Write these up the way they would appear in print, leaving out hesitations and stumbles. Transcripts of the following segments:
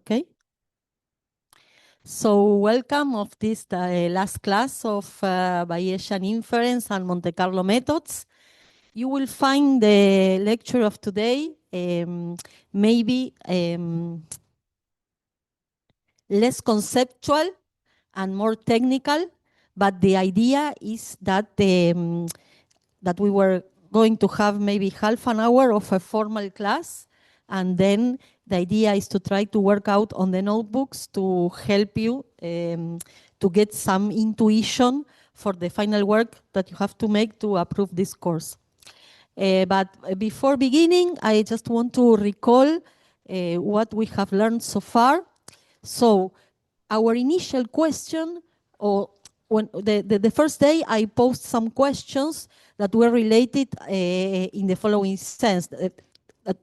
Okay. So welcome of this last class of Bayesian inference and Monte Carlo methods. You will find the lecture of today maybe less conceptual and more technical, but the idea is that that we were going to have maybe half an hour of a formal class, and then the idea is to try to work out on the notebooks to help you to get some intuition for the final work that you have to make to approve this course. But before beginning, I just want to recall what we have learned so far. So our initial question, or when the first day I posed some questions that were related in the following sense,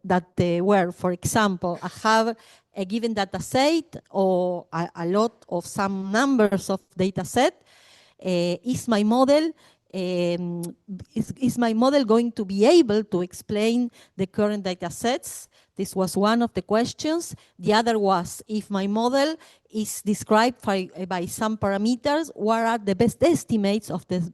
that they were, for example, I have a given data set or a lot of some numbers of data set. Is my model going to be able to explain the current data sets? This was one of the questions. The other was, if my model is described by some parameters, what are the best estimates of the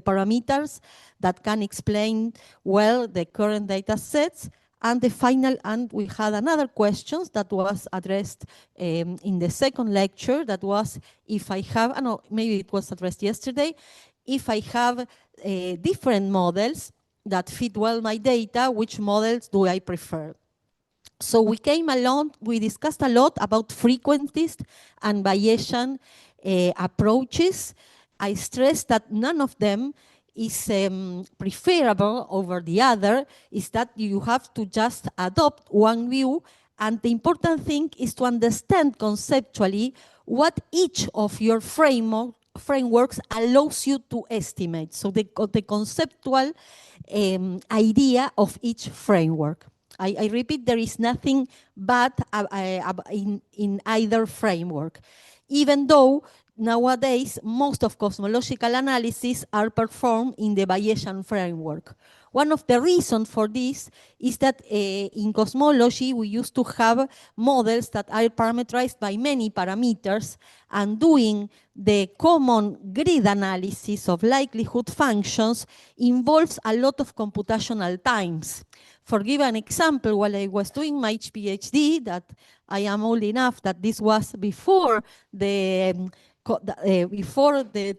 parameters that can explain well the current data sets? And the final, and we had another question that was addressed in the second lecture, that was, if I have, no, maybe it was addressed yesterday, if I have different models that fit well my data, which models do I prefer? So we came along, we discussed a lot about frequentist and Bayesian approaches. I stressed that none of them is preferable over the other, is that you have to just adopt one view, and the important thing is to understand conceptually what each of your frameworks allows you to estimate. So the conceptual idea of each framework. I repeat, there is nothing bad in either framework, even though nowadays most of cosmological analyses are performed in the Bayesian framework. One of the reasons for this is that in cosmology we used to have models that are parameterized by many parameters, and doing the common grid analysis of likelihood functions involves a lot of computational times. For give an example, while I was doing my PhD, that I am old enough that this was before the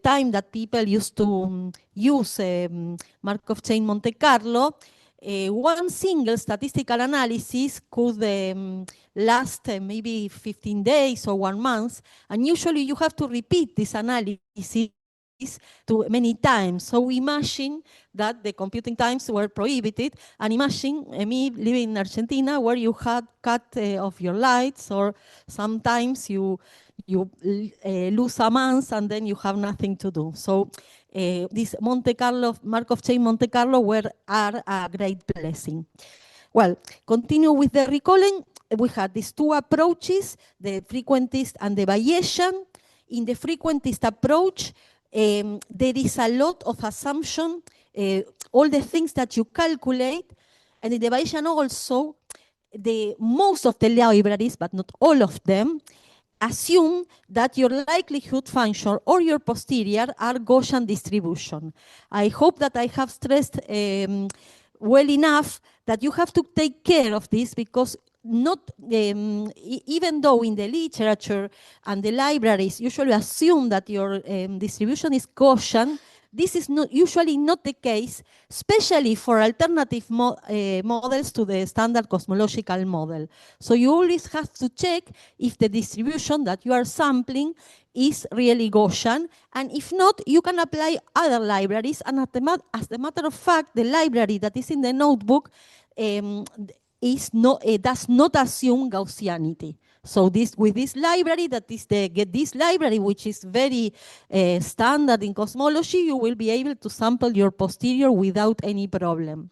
time that people used to use Markov chain Monte Carlo, one single statistical analysis could last maybe 15 days or 1 month, and usually you have to repeat this analysis to many times. So imagine that the computing times were prohibited, and imagine me living in Argentina where you had cut off your lights, or sometimes you lose a month and then you have nothing to do. So this Monte Carlo, Markov chain Monte Carlo are a great blessing. Well, continue with the recalling. We had these two approaches, the frequentist and the Bayesian. In the frequentist approach, there is a lot of assumption, all the things that you calculate, and in the Bayesian also, most of the libraries, but not all of them, assume that your likelihood function or your posterior are Gaussian distribution. I hope that I have stressed well enough that you have to take care of this, because not even though in the literature and the libraries usually assume that your distribution is Gaussian, this is usually not the case, especially for alternative models to the standard cosmological model. So you always have to check if the distribution that you are sampling is really Gaussian, and if not, you can apply other libraries. And as a matter of fact, the library that is in the notebook does not assume Gaussianity. So with this library, that is the GetThis library, which is very standard in cosmology, you will be able to sample your posterior without any problem.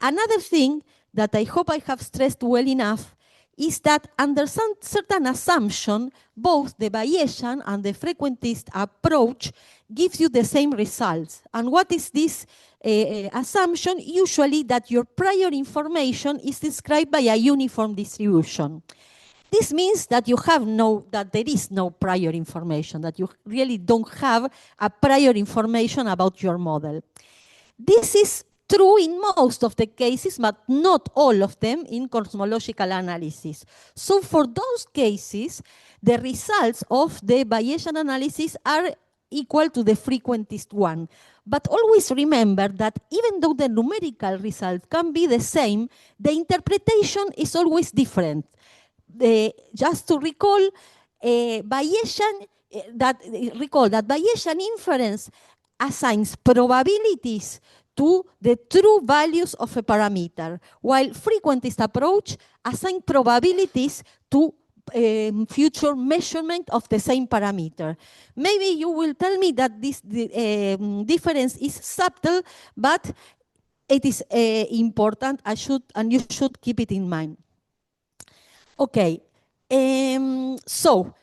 Another thing that I hope I have stressed well enough is that under some certain assumption, both the Bayesian and the frequentist approach gives you the same results. And what is this assumption? Usually that your prior information is described by a uniform distribution. This means that that there is no prior information, that you really don't have a prior information about your model. This is true in most of the cases, but not all of them in cosmological analysis. So for those cases, the results of the Bayesian analysis are equal to the frequentist one. But always remember that even though the numerical result can be the same, the interpretation is always different. Just to recall, recall that Bayesian inference assigns probabilities to the true values of a parameter, while frequentist approach assigns probabilities to future measurement of the same parameter. Maybe you will tell me that this difference is subtle, but it is important. And you should keep it in mind. Okay, so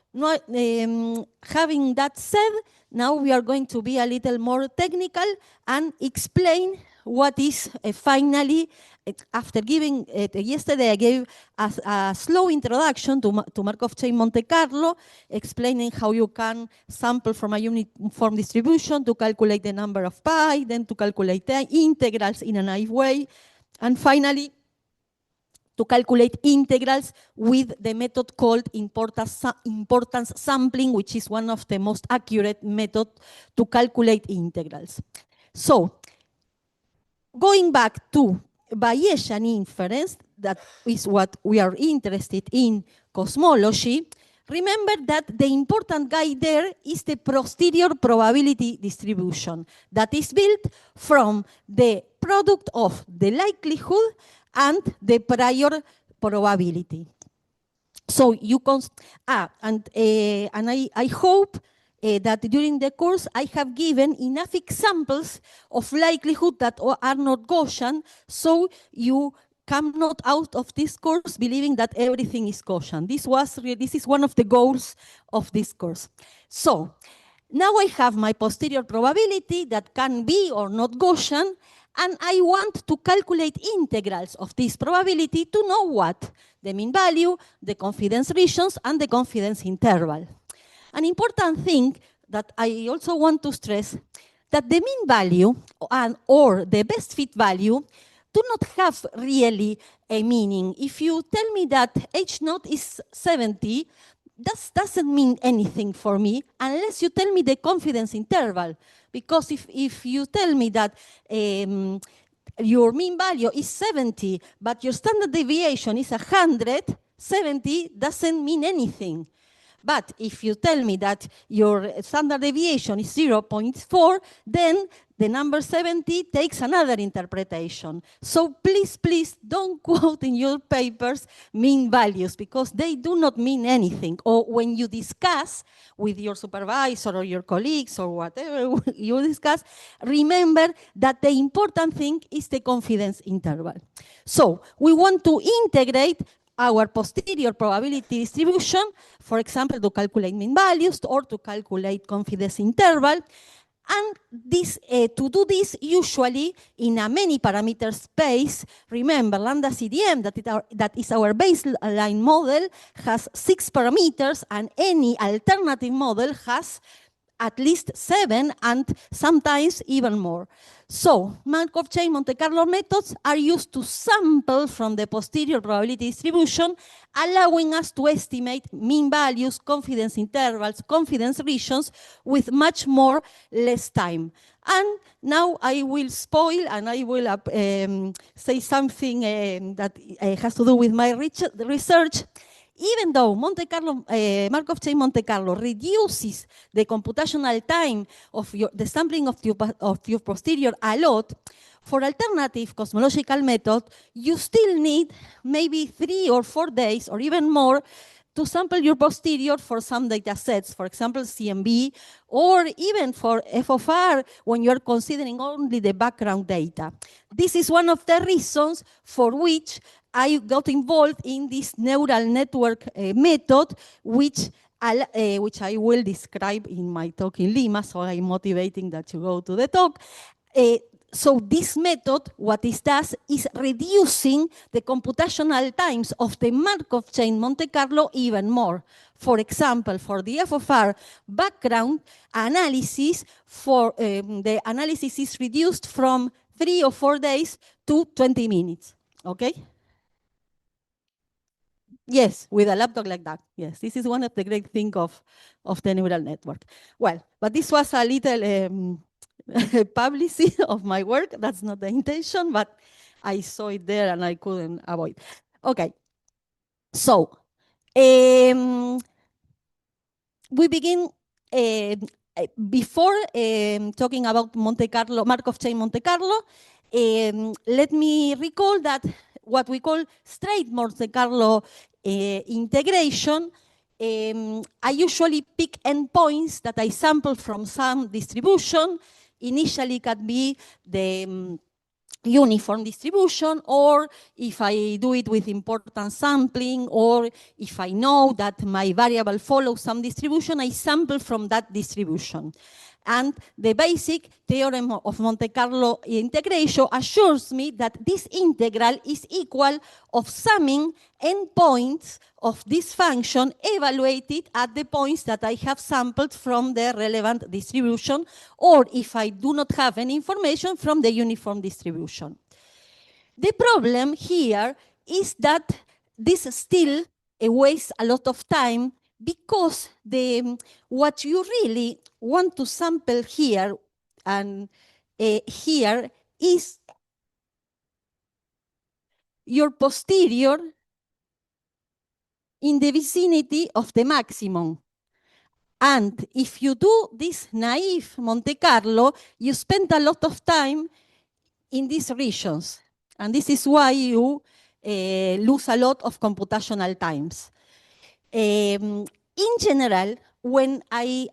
having that said, now we are going to be a little more technical and explain what is finally, after giving, yesterday I gave a slow introduction to Markov chain Monte Carlo, explaining how you can sample from a uniform distribution to calculate the number of pi, then to calculate the integrals in a naive way, and finally, to calculate integrals with the method called importance sampling, which is one of the most accurate methods to calculate integrals. So, going back to Bayesian inference, that is what we are interested in cosmology, remember that the important guide there is the posterior probability distribution that is built from the product of the likelihood and the prior probability. So you can, and I hope that during the course I have given enough examples of likelihood that are not Gaussian, so you come not out of this course believing that everything is Gaussian. This is one of the goals of this course. So now I have my posterior probability that can be or not Gaussian, and I want to calculate integrals of this probability to know what? The mean value, the confidence regions, and the confidence interval. An important thing that I also want to stress, that the mean value or the best fit value do not have really a meaning. If you tell me that H0 is 70, that doesn't mean anything for me unless you tell me the confidence interval. Because if you tell me that your mean value is 70, but your standard deviation is 100, 70 doesn't mean anything. But if you tell me that your standard deviation is 0.4, then the number 70 takes another interpretation. So please, please don't quote in your papers mean values, because they do not mean anything. Or when you discuss with your supervisor or your colleagues or whatever you discuss, remember that the important thing is the confidence interval. So we want to integrate our posterior probability distribution, for example, to calculate mean values or to calculate confidence interval. And to do this, usually in a many parameter space, remember lambda CDM, that is our baseline model, has 6 parameters, and any alternative model has at least 7 and sometimes even more. So Markov chain Monte Carlo methods are used to sample from the posterior probability distribution, allowing us to estimate mean values, confidence intervals, confidence regions with much less time. And now I will spoil and I will say something that has to do with my research. Even though Markov chain Monte Carlo reduces the computational time of the sampling of your posterior a lot, for alternative cosmological method, you still need maybe 3 or 4 days or even more to sample your posterior for some data sets, for example, CMB, or even for F of R when you're considering only the background data. This is one of the reasons for which I got involved in this neural network method, which I will describe in my talk in Lima, so I'm motivating that you go to the talk. so this method, what it does is reducing the computational times of the Markov chain Monte Carlo even more. For example, for the f of r background analysis, the analysis is reduced from 3 or 4 days to 20 minutes, okay? Yes, with a laptop like that. Yes, this is one of the great things of the neural network. Well, but this was a little publicity of my work. That's not the intention, but I saw it there and I couldn't avoid. Okay, so we begin before talking about Monte Carlo, Markov chain Monte Carlo. Let me recall that what we call straight Monte Carlo integration, I usually pick endpoints that I sample from some distribution. Initially, can be the uniform distribution, or if I do it with important sampling, or if I know that my variable follows some distribution, I sample from that distribution. And the basic theorem of Monte Carlo integration assures me that this integral is equal of summing endpoints of this function evaluated at the points that I have sampled from the relevant distribution, or if I do not have any information, from the uniform distribution. The problem here is that this still wastes a lot of time, because what you really want to sample here and here is your posterior in the vicinity of the maximum. And if you do this naive Monte Carlo, you spend a lot of time in these regions. And this is why you lose a lot of computational times. In general, when I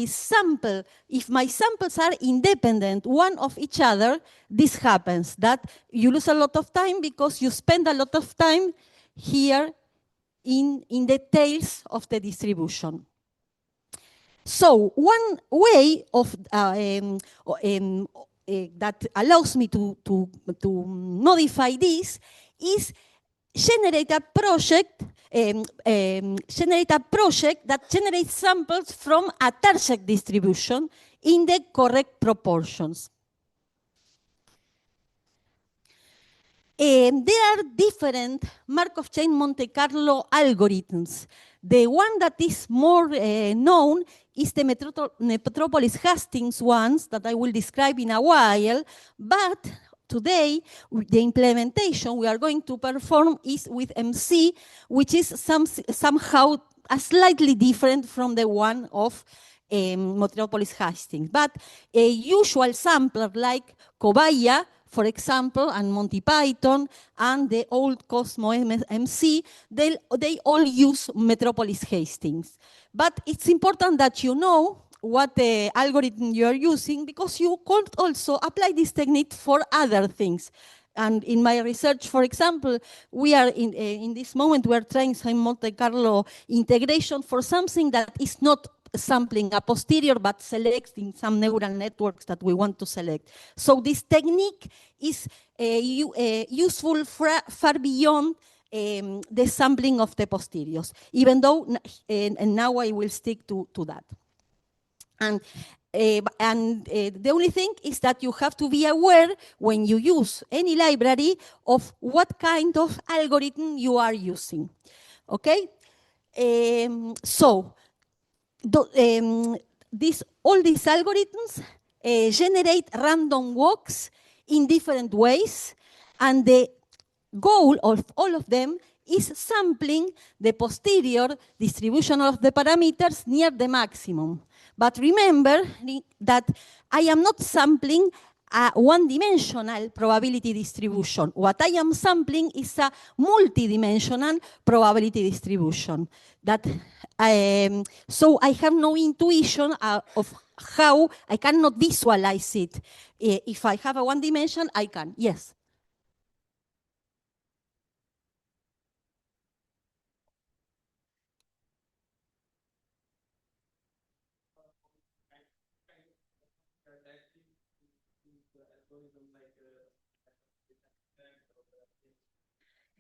sample, if my samples are independent one of each other, this happens, that you lose a lot of time because you spend a lot of time here in the tails of the distribution. So one way of that allows me to modify this is generate a project that generates samples from a Tarshak distribution in the correct proportions. There are different Markov chain Monte Carlo algorithms. The one that is more known is the Metropolis Hastings ones that I will describe in a while, but today the implementation we are going to perform is with MC, which is somehow slightly different from the one of Metropolis Hastings. But a usual sampler like Cobaya, for example, and Monty Python, and the old Cosmo MC, they all use Metropolis Hastings. But it's important that you know what the algorithm you are using, because you could also apply this technique for other things. And in my research, for example, we are in this moment, we are trying some Monte Carlo integration for something that is not sampling a posterior, but selecting some neural networks that we want to select. So this technique is useful far beyond the sampling of the posteriors, even though, and now I will stick to that. And the only thing is that you have to be aware when you use any library of what kind of algorithm you are using, okay? So all these algorithms generate random walks in different ways, and the goal of all of them is sampling the posterior distribution of the parameters near the maximum. But remember that I am not sampling a one-dimensional probability distribution. What I am sampling is a multidimensional probability distribution. So I have no intuition of how I cannot visualize it. If I have a one dimension, I can, yes.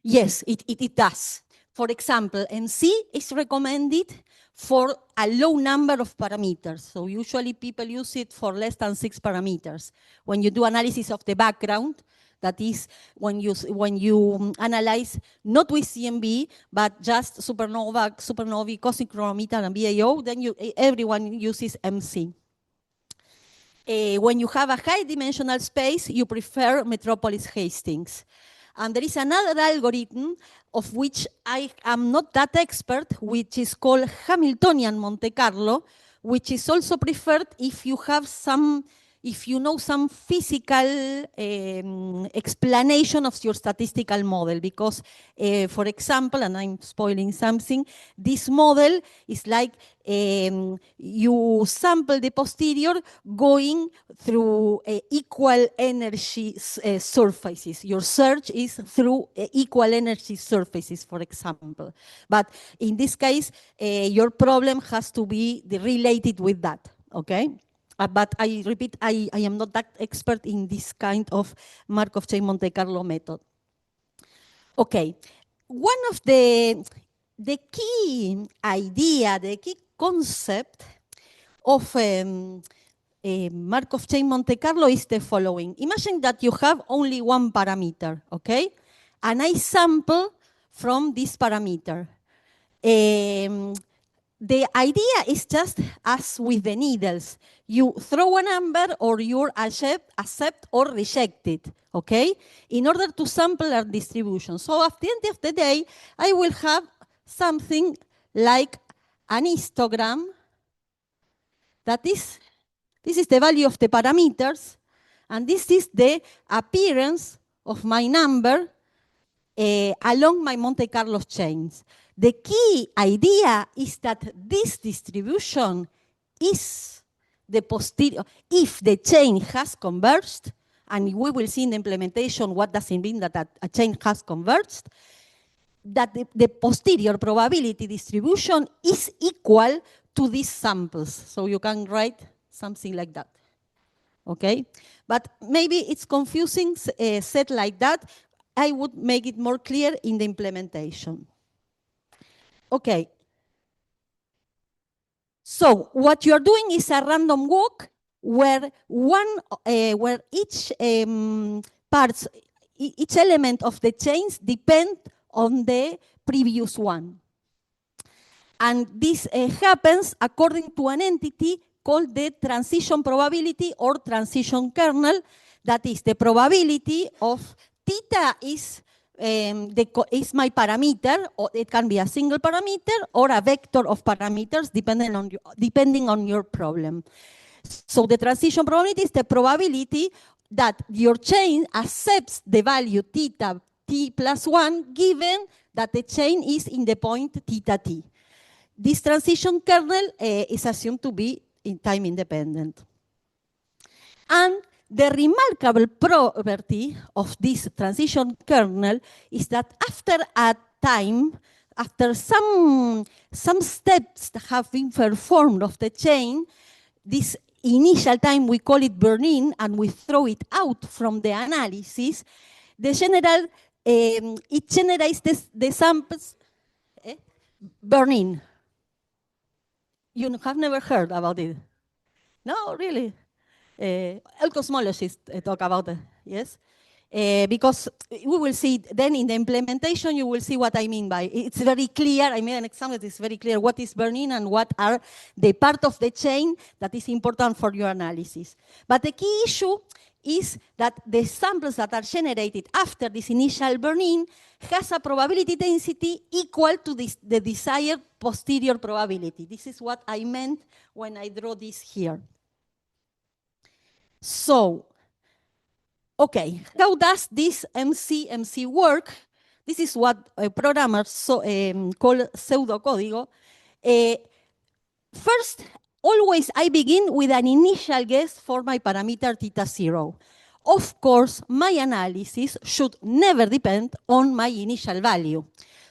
Yes, it does. For example, MC is recommended for a low number of parameters. So usually people use it for less than 6 parameters. When you do analysis of the background, that is when you analyze not with CMB, but just supernovae, cosmic chronometer, and BAO, then everyone uses MC. When you have a high dimensional space, you prefer Metropolis Hastings. And there is another algorithm of which I am not that expert, which is called Hamiltonian Monte Carlo, which is also preferred if you have if you know some physical explanation of your statistical model. Because, for example, and I'm spoiling something, this model is like you sample the posterior going through equal energy surfaces. Your search is through equal energy surfaces, for example. But in this case, your problem has to be related with that, okay? But I repeat, I am not that expert in this kind of Markov chain Monte Carlo method. Okay, one of the key idea, the key concept of Markov chain Monte Carlo is the following. Imagine that you have only one parameter, okay? And I sample from this parameter. The idea is just as with the needles. You throw a number or you accept or reject it, okay? In order to sample our distribution. So at the end of the day, I will have something like an histogram that is, this is the value of the parameters, and this is the appearance of my number along my Monte Carlo chains. The key idea is that this distribution is the posterior. If the chain has converged, and we will see in the implementation what does it mean that a chain has converged, that the posterior probability distribution is equal to these samples. So you can write something like that, okay? But maybe it's confusing said like that. I would make it more clear in the implementation. Okay. So what you're doing is a random walk where each each element of the chains depend on the previous one. And this happens according to an entity called the transition probability or transition kernel. That is the probability of theta is my parameter, or it can be a single parameter or a vector of parameters depending on your problem. So the transition probability is the probability that your chain accepts the value theta t plus 1 given that the chain is in the point theta t. This transition kernel is assumed to be time independent. And the remarkable property of this transition kernel is that after a time, after some steps that have been performed of the chain, this initial time, we call it burn-in, and we throw it out from the analysis, the general, it generates the samples, burn-in. You have never heard about it? No, really? All cosmologists talk about it, yes? Because we will see then in the implementation, you will see what I mean by it. It's very clear. I made an example. It's very clear what is burn-in and what are the part of the chain that is important for your analysis. But the key issue is that the samples that are generated after this initial burn-in has a probability density equal to the desired posterior probability. This is what I meant when I draw this here. So, okay, how does this MC work? This is what programmers call pseudocódigo. First, always I begin with an initial guess for my parameter theta 0. Of course, my analysis should never depend on my initial value.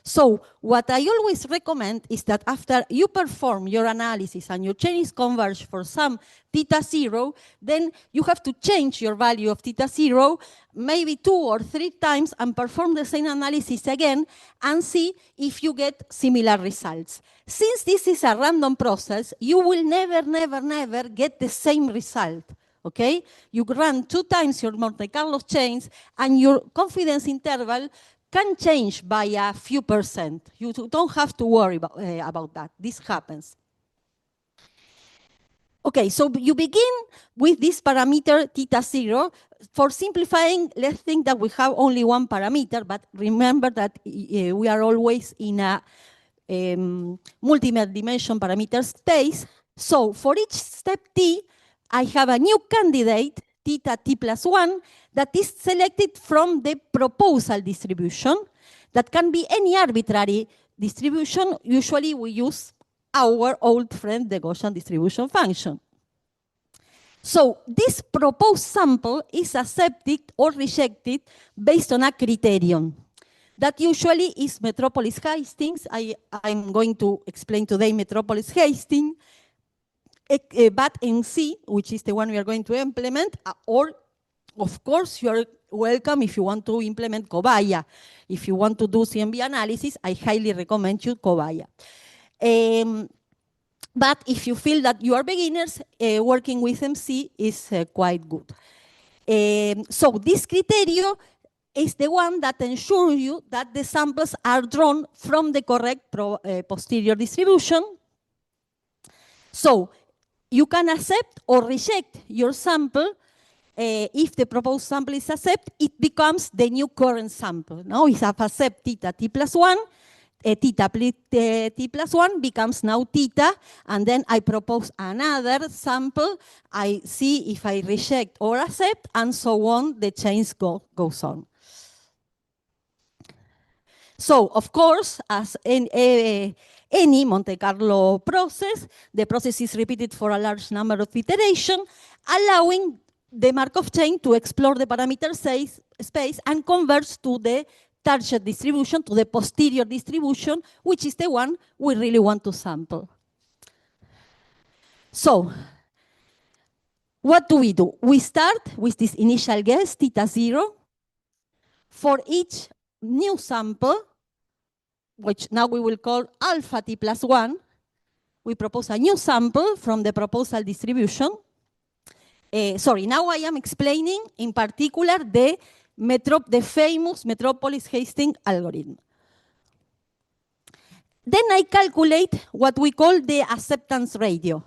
So what I always recommend is that after you perform your analysis and your chain is converged for some theta 0, then you have to change your value of theta 0 maybe 2 or 3 times and perform the same analysis again and see if you get similar results. Since this is a random process, you will never get the same result. Okay? You run 2 times your Monte Carlo chains and your confidence interval can change by a few percent. You don't have to worry about that. This happens. Okay, so you begin with this parameter theta 0. For simplifying, let's think that we have only one parameter, but remember that we are always in a multi-dimension parameter space. So for each step t, I have a new candidate, theta t plus 1, that is selected from the proposal distribution. That can be any arbitrary distribution. Usually we use our old friend, the Gaussian distribution function. So this proposed sample is accepted or rejected based on a criterion. That usually is Metropolis Hastings. I'm going to explain today Metropolis Hastings. But in C, which is the one we are going to implement, or of course you are welcome if you want to implement Cobaya. If you want to do CMB analysis, I highly recommend you Cobaya. But if you feel that you are beginners, working with MC is quite good. So this criteria is the one that ensures you that the samples are drawn from the correct posterior distribution. So you can accept or reject your sample. If the proposed sample is accepted, it becomes the new current sample. Now, if I accept theta t plus 1, theta t plus 1 becomes now theta, and then I propose another sample. I see if I reject or accept, and so on. The chain goes on. So, of course, as in any Monte Carlo process, the process is repeated for a large number of iterations, allowing the Markov chain to explore the parameter space and converge to the target distribution, to the posterior distribution, which is the one we really want to sample. So, what do? We start with this initial guess, theta 0. For each new sample, which now we will call alpha t plus 1, we propose a new sample from the proposal distribution. Sorry, now I am explaining in particular the famous Metropolis Hastings algorithm. Then I calculate what we call the acceptance ratio.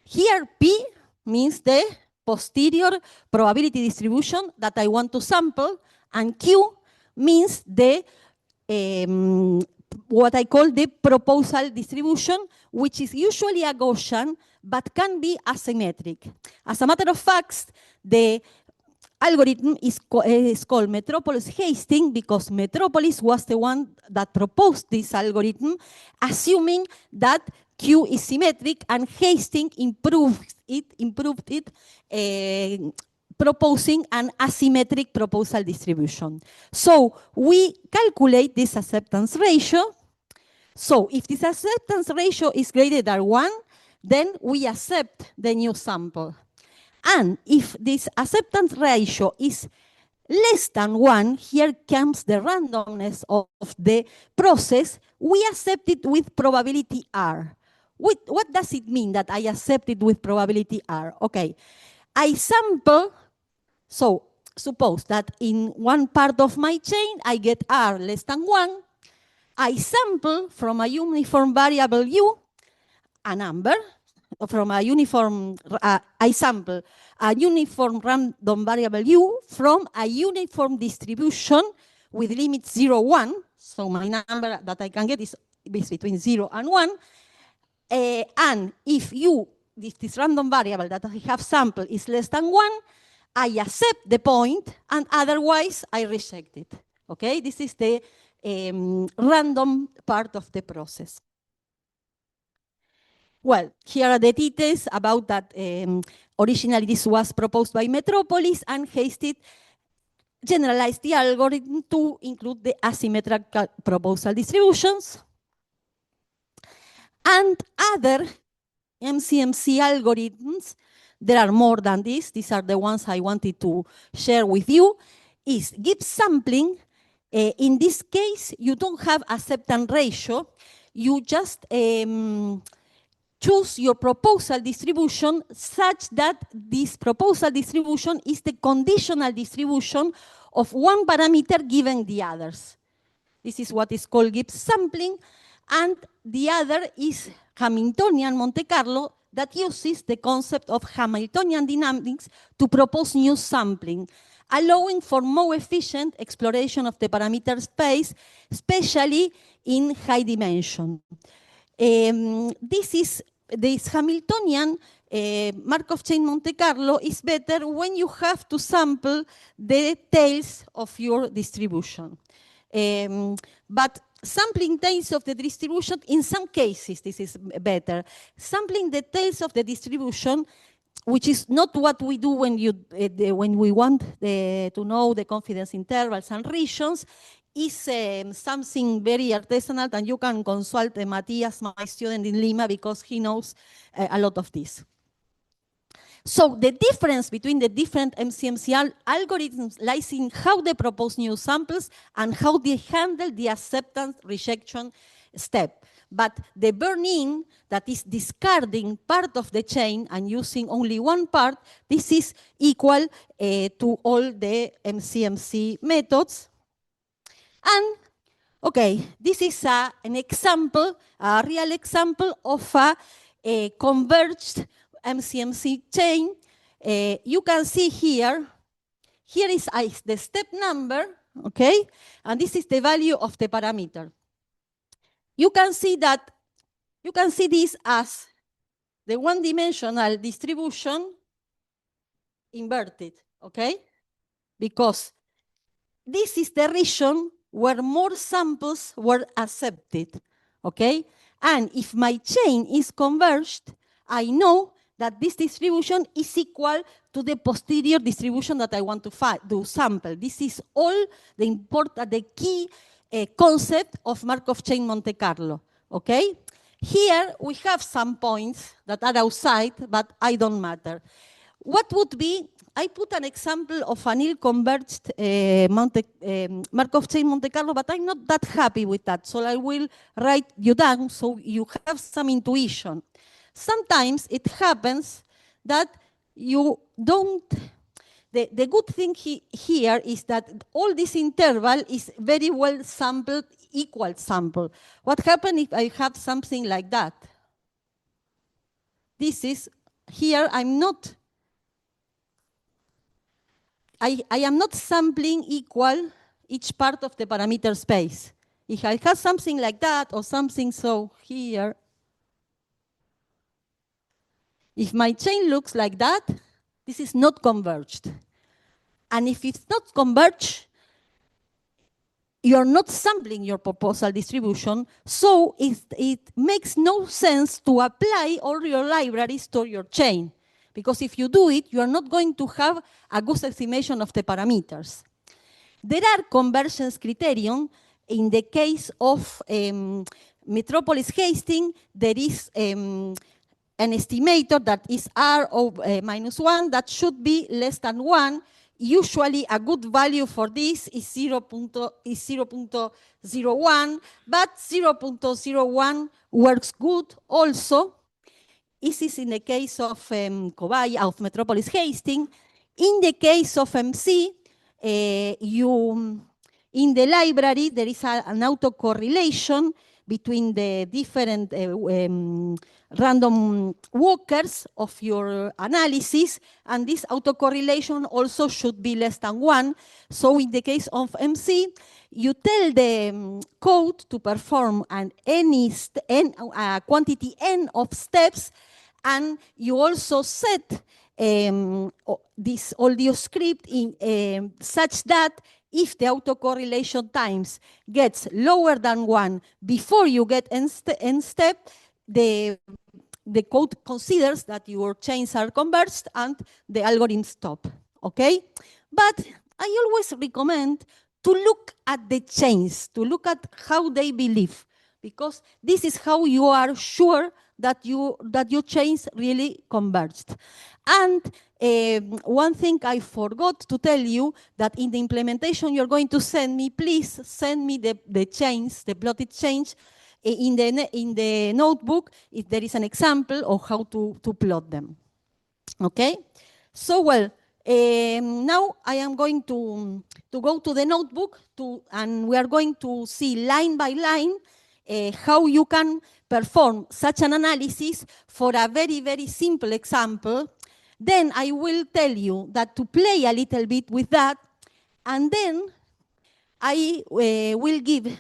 Here P means the posterior probability distribution that I want to sample, and Q means the what I call the proposal distribution, which is usually a Gaussian, but can be asymmetric. As a matter of fact, the algorithm is called Metropolis Hastings because Metropolis was the one that proposed this algorithm, assuming that Q is symmetric, and Hastings improved it, proposing an asymmetric proposal distribution. So we calculate this acceptance ratio. So if this acceptance ratio is greater than 1, then we accept the new sample. And if this acceptance ratio is less than 1, here comes the randomness of the process, we accept it with probability R. What does it mean that I accept it with probability R? Okay, I sample, so suppose that in one part of my chain, I get R less than 1. I sample from a uniform variable U, a number, from a uniform, I sample a uniform random variable U from a uniform distribution with limits 0, 1. So my number that I can get is between 0 and 1. And if this random variable that I have sampled is less than 1, I accept the point, and otherwise I reject it. Okay, this is the random part of the process. Well, here are the details about that. Originally, this was proposed by Metropolis and Hastings generalize the algorithm to include the asymmetrical proposal distributions. And other MCMC algorithms, there are more than this, these are the ones I wanted to share with you, is Gibbs sampling. In this case, you don't have acceptance ratio, you just choose your proposal distribution such that this proposal distribution is the conditional distribution of one parameter given the others. This is what is called Gibbs sampling, and the other is Hamiltonian Monte Carlo that uses the concept of Hamiltonian dynamics to propose new sampling, allowing for more efficient exploration of the parameter space, especially in high dimension. This Hamiltonian Markov chain Monte Carlo is better when you have to sample the tails of your distribution. But sampling tails of the distribution, in some cases, this is better. Sampling the tails of the distribution, which is not what we do when we want to know the confidence intervals and regions, is something very artisanal, and you can consult Matthias, my student in Lima, because he knows a lot of this. So the difference between the different MCMC algorithms lies in how they propose new samples and how they handle the acceptance rejection step. But the burn-in, that is discarding part of the chain and using only one part, this is equal to all the MCMC methods. And okay, this is an example, a real example of a converged MCMC chain. You can see here is the step number, okay? And this is the value of the parameter. You can see this as the one-dimensional distribution inverted, okay? Because this is the region where more samples were accepted, okay? And if my chain is converged, I know that this distribution is equal to the posterior distribution that I want to sample. This is all the key concept of Markov chain Monte Carlo, okay? Here we have some points that are outside, but I don't matter. What would be, I put an example of an ill-converged Markov chain Monte Carlo, but I'm not that happy with that, so I will write you down so you have some intuition. Sometimes it happens that you don't, the good thing here is that all this interval is very well sampled, equal sample. What happens if I have something like that? This is, here I'm not, I am not sampling equal each part of the parameter space. If I have something like that or something so here, if my chain looks like that, this is not converged. And if it's not converged, you're not sampling your proposal distribution, so it makes no sense to apply all your libraries to your chain. Because if you do it, you are not going to have a good estimation of the parameters. There are convergence criterion. In the case of Metropolis Hastings, there is an estimator that is R of -1 that should be less than 1. Usually a good value for this is 0.01, but 0.01 works good also. This is in the case of Cobaya, of Metropolis Hastings. In the case of MC, in the library, there is an autocorrelation between the different random walkers of your analysis, and this autocorrelation also should be less than 1. So in the case of MC, you tell the code to perform quantity n of steps, and you also set this audio script in such that if the autocorrelation times gets lower than 1 before you get end step, the code considers that your chains are converged and the algorithm stop, okay? But I always recommend to look at the chains, to look at how they believe, because this is how you are sure that your chains really converged. And one thing I forgot to tell you, that in the implementation you're going to send me, please send me the chains, the plotted chains, in the notebook, if there is an example of how to plot them. Okay? So, well, now I am going to go to the notebook, and we are going to see line by line how you can perform such an analysis for a very, very simple example. Then I will tell you that to play a little bit with that, and then I will give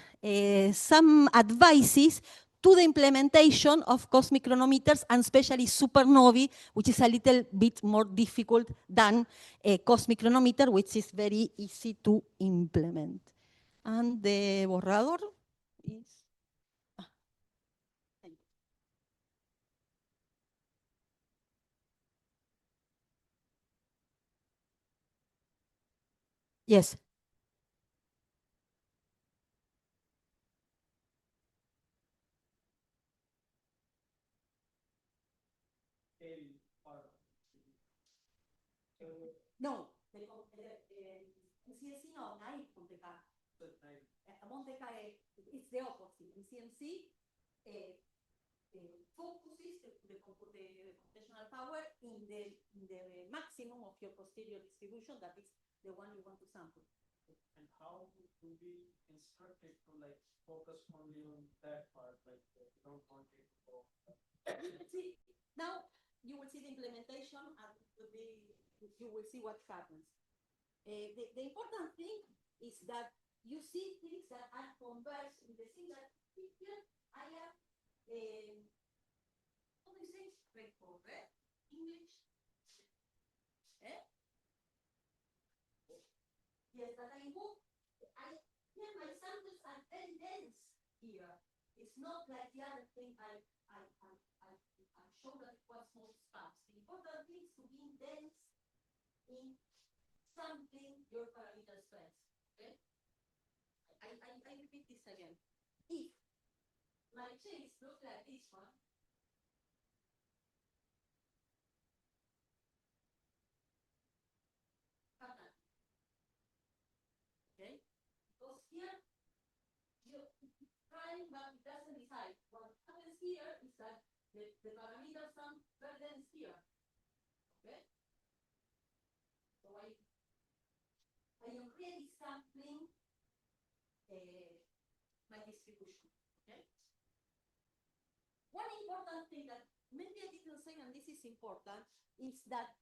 some advices to the implementation of cosmic chronometers, and especially supernovae, which is a little bit more difficult than a cosmic chronometer, which is very easy to implement. And the borrador is... Yes. No, in CNC no, naive Monte Carlo. Monte Carlo, it's the opposite. In CNC, focuses the computational power in the maximum of your posterior distribution, that is the one you want to sample. And how would we instruct it to like focus only on that part, like don't want it to go. See, now you will see the implementation, and you will see what happens. The important thing is that you see things that are converged in the single picture. I have, how do you say, recover English? Eh? Yes, but here my samples are very dense here. It's not like the other thing I showed that it was more sparse. The important thing is to be dense in sampling your parameter space. Okay? I repeat this again. If my chains look like this one, okay? Because here you're trying, but it doesn't decide. What happens here is that the parameters are very dense here. Okay? So I am really sampling my distribution. Okay? One important thing that maybe I didn't say, and this is important, is that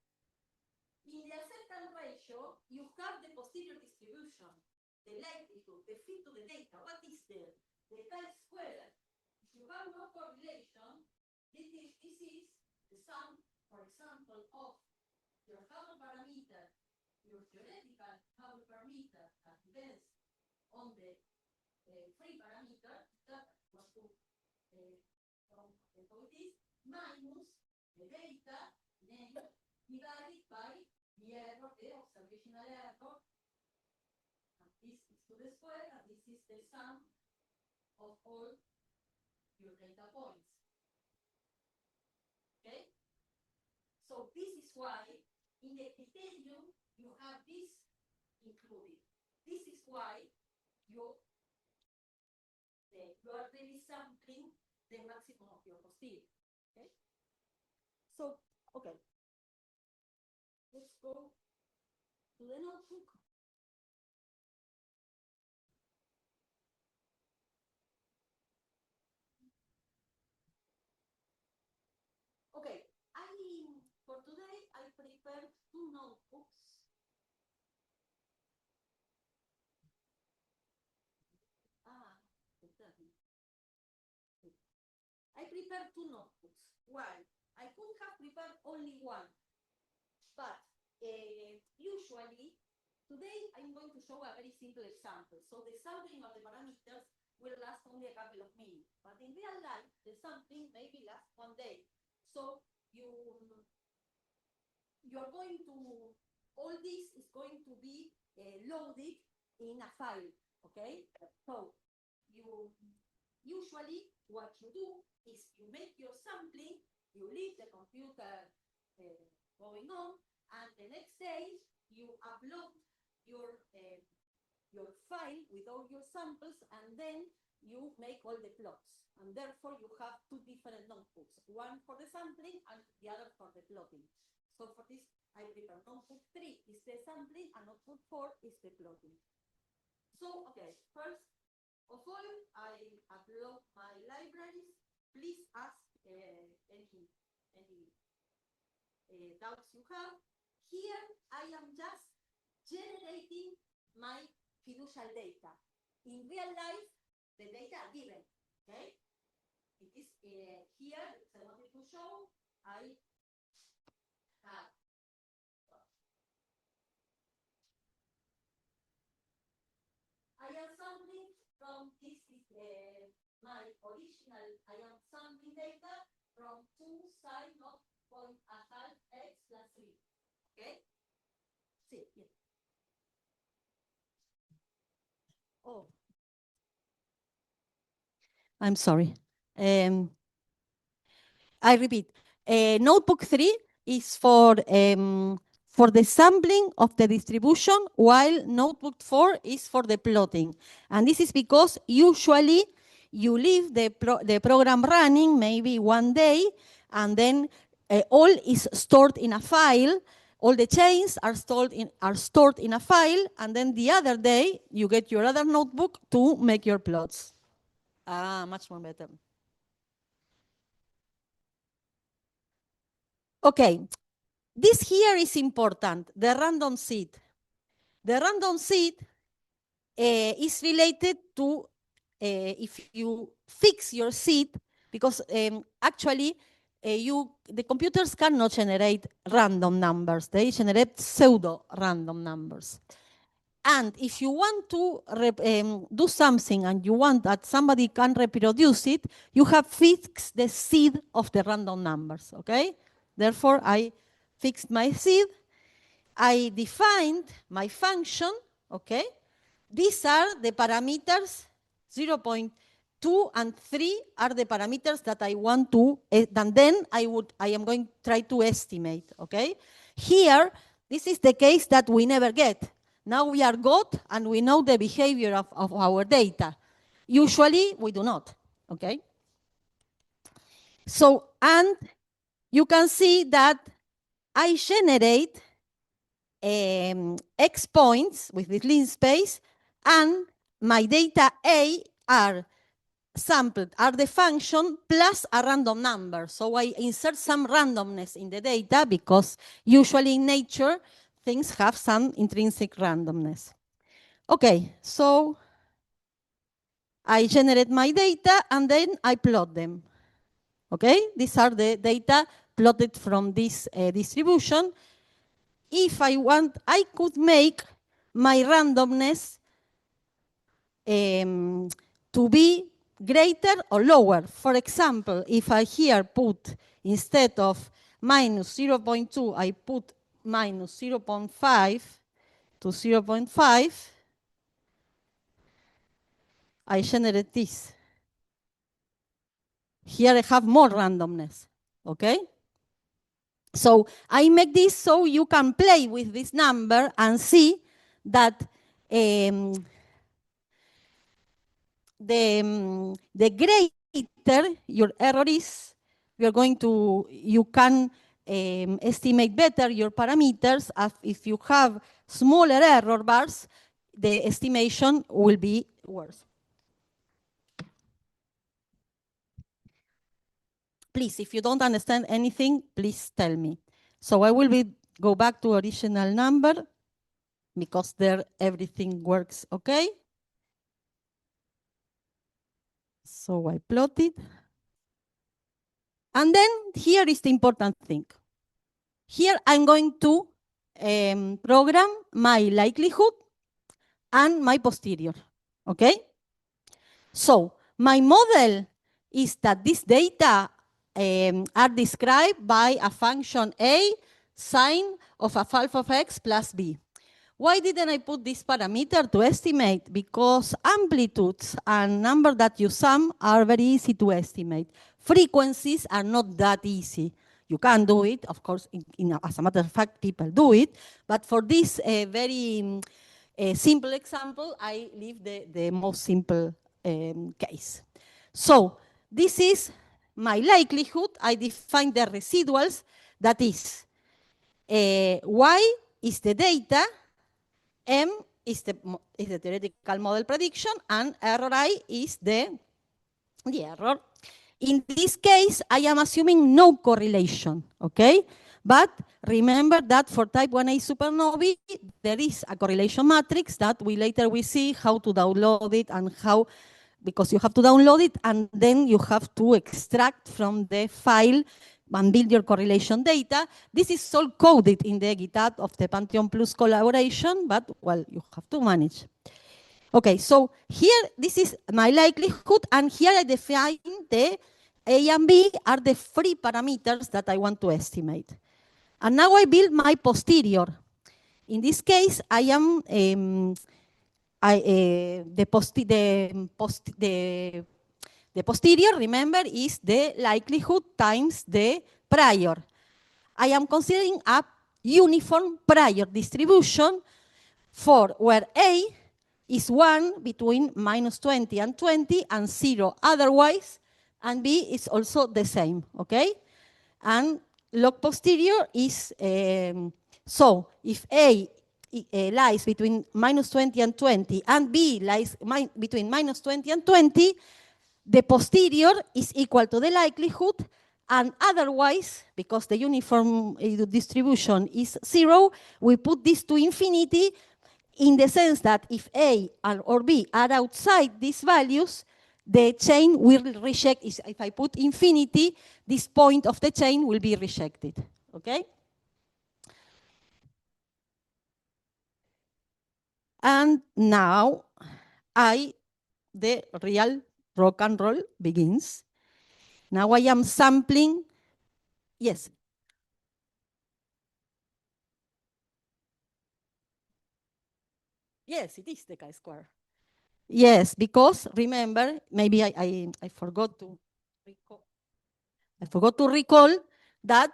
in the acceptance ratio, you have the posterior distribution, the likelihood, the fit to the data. What is there? The chi-square. If you have no correlation, this is the sum, for example, of your Hubble parameter, your theoretical Hubble parameter that depends on the free parameter, that was to from the this, minus the data divided by the error, the observational error. And this is to the square, and this is the sum of all your data points. Okay? So this is why in the criterion you have this included. This is why you are really sampling the maximum of your posterior. Okay? So, okay. Let's go to the notebook. Okay, for today I prepared two notebooks. I prepared two notebooks. Why? I could have prepared only one, but usually today I'm going to show a very simple example. So the sampling of the parameters will last only a couple of minutes, but in real life the sampling maybe lasts one day. So you're going to, all this is going to be loaded in a file, okay? So you usually what you do is you make your sampling, you leave the computer going on, and the next day you upload your file with all your samples, and then you make all the plots. And therefore, you have two different notebooks, one for the sampling and the other for the plotting. So for this, I prepare notebook 3 is the sampling, and notebook 4 is the plotting. So, okay, first of all, I upload my libraries. Please ask any doubts you have. Here, I am just generating my fiducial data. In real life, the data are given, okay? It is here, I wanted to show, I have am sampling from this is my original, I am sampling data from 2 sin of 0.5 x plus 3, okay? See, yeah. Oh. I'm sorry. I repeat, notebook 3 is for the sampling of the distribution, while notebook 4 is for the plotting. And this is because usually you leave the program running maybe one day, and then all is stored in a file. All the chains are stored in a file, and then the other day you get your other notebook to make your plots. Much more better. Okay, this here is important, the random seed. The random seed is related to if you fix your seed, because actually the computers cannot generate random numbers. They generate pseudo-random numbers. And if you want to do something and you want that somebody can reproduce it, you have fixed the seed of the random numbers, okay? Therefore, I fixed my seed. I defined my function, okay? These are the parameters, 0.2 and 3 are the parameters that I want to, and then I am going to try to estimate, okay? Here, this is the case that we never get. Now we are got and we know the behavior of our data. Usually, we do not, okay? So, and you can see that I generate X points with this lean space, and my data A are sampled, are the function plus a random number. So I insert some randomness in the data because usually in nature, things have some intrinsic randomness. Okay, so I generate my data and then I plot them. Okay, these are the data plotted from this distribution. If I want, I could make my randomness to be greater or lower. For example, if I here put, instead of minus 0.2, I put minus 0.5 to 0.5, I generate this. Here I have more randomness, okay? So I make this so you can play with this number and see that the greater your error is, you can estimate better your parameters. If you have smaller error bars, the estimation will be worse. Please, if you don't understand anything, please tell me. So I will go back to original number because there everything works okay. So I plot it. And then here is the important thing. Here I'm going to program my likelihood and my posterior, okay? So my model is that this data are described by a function A, sine of a phi of x plus b. Why didn't I put this parameter to estimate? Because amplitudes and numbers that you sum are very easy to estimate. Frequencies are not that easy. You can do it, of course, as a matter of fact, people do it, but for this very simple example, I leave the most simple case. So this is my likelihood. I define the residuals, that is, Y is the data, M is the theoretical model prediction, and RI is the error. In this case, I am assuming no correlation, okay? But remember that for type 1a supernovae, there is a correlation matrix that we later will see how to download it and how, because you have to download it and then you have to extract from the file and build your correlation data. This is all coded in the GitHub of the Pantheon Plus collaboration, but well, you have to manage. Okay, so here, this is my likelihood, and here I define the A and B are the free parameters that I want to estimate. And now I build my posterior. In this case, I am the posterior, remember, is the likelihood times the prior. I am considering a uniform prior distribution for where A is 1 between -20 and 20 and 0 otherwise, and B is also the same, okay? And log posterior is, so if A lies between -20 and 20 and B lies between -20 and 20, the posterior is equal to the likelihood, and otherwise, because the uniform distribution is 0, we put this to infinity, in the sense that if A or B are outside these values, the chain will reject. If I put infinity, this point of the chain will be rejected, okay? And now, the real rock and roll begins. Now I am sampling, yes. Yes, it is the chi-square. Yes, because remember, maybe I forgot to recall. I forgot to recall that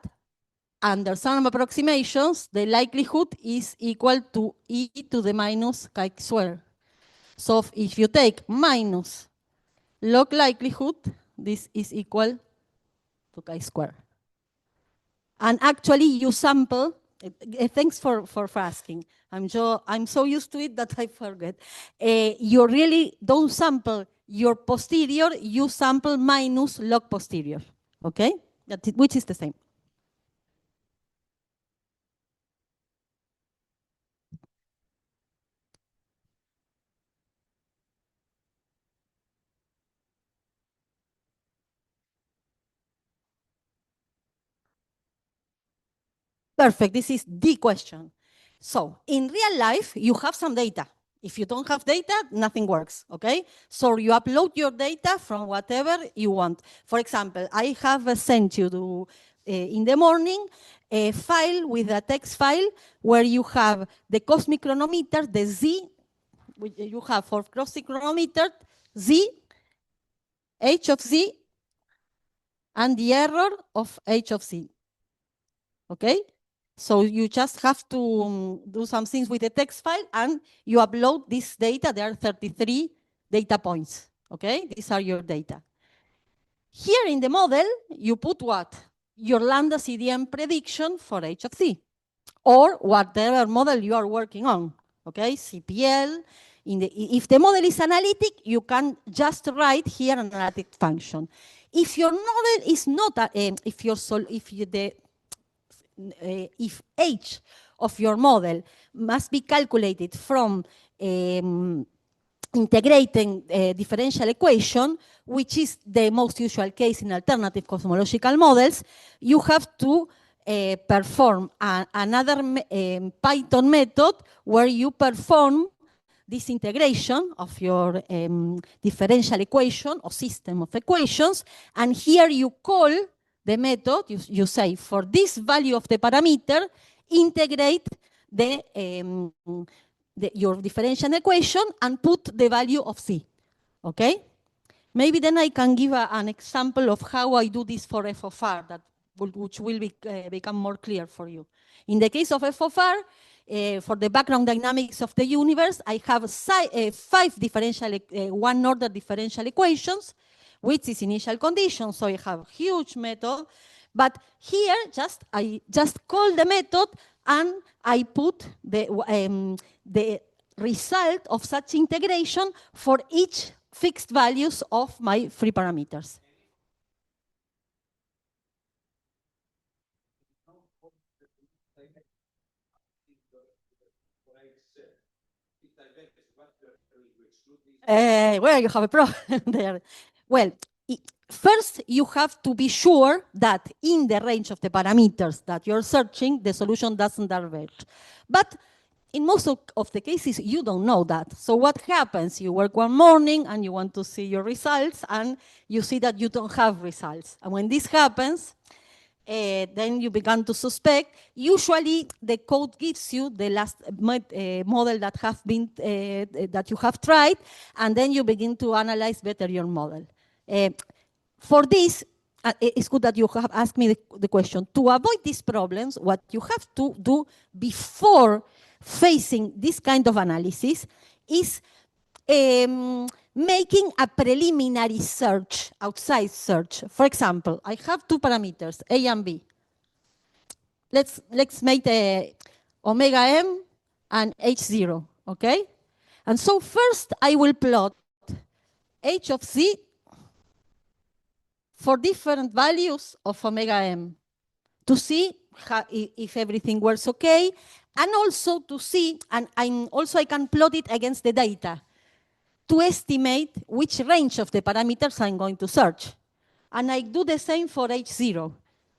under some approximations, the likelihood is equal to e to the minus chi-square. So if you take minus log likelihood, this is equal to chi-square. And actually, you sample. Thanks for asking. I'm so used to it that I forget. You really don't sample your posterior, you sample minus log posterior, okay? Which is the same. Perfect, this is the question. So in real life, you have some data. If you don't have data, nothing works, okay? So you upload your data from whatever you want. For example, I have sent you in the morning a file with a text file where you have the cosmic chronometer, the Z, which you have for cosmic chronometer, Z, H of Z, and the error of H of Z, okay? So you just have to do some things with the text file and you upload this data. There are 33 data points, okay? These are your data. Here in the model, you put what? Your lambda CDM prediction for H of Z, or whatever model you are working on, okay? CPL. If the model is analytic, you can just write here an analytic function. If your model is not, if H of your model must be calculated from integrating a differential equation, which is the most usual case in alternative cosmological models, you have to perform another Python method where you perform this integration of your differential equation or system of equations, and here you call the method, you say, for this value of the parameter, integrate your differential equation and put the value of C, okay? Maybe then I can give an example of how I do this for f of r, which will become more clear for you. In the case of f of r, for the background dynamics of the universe, I have 5 differential, one-order differential equations, which is initial condition, so I have a huge method. But here, I just call the method and I put the result of such integration for each fixed values of my free parameters. Well, you have a problem there. Well, first you have to be sure that in the range of the parameters that you're searching, the solution doesn't diverge. But in most of the cases, you don't know that. So what happens? You work one morning and you want to see your results and you see that you don't have results. And when this happens, then you begin to suspect. Usually, the code gives you the last model that have been that you have tried, and then you begin to analyze better your model. For this, it's good that you have asked me the question. To avoid these problems, what you have to do before facing this kind of analysis is making a preliminary search, outside search. For example, I have 2 parameters, A and B. Let's make the omega m and h0, okay? And so first I will plot h of z for different values of omega m to see if everything works okay, and also to see, and I can plot it against the data to estimate which range of the parameters I'm going to search. And I do the same for H0.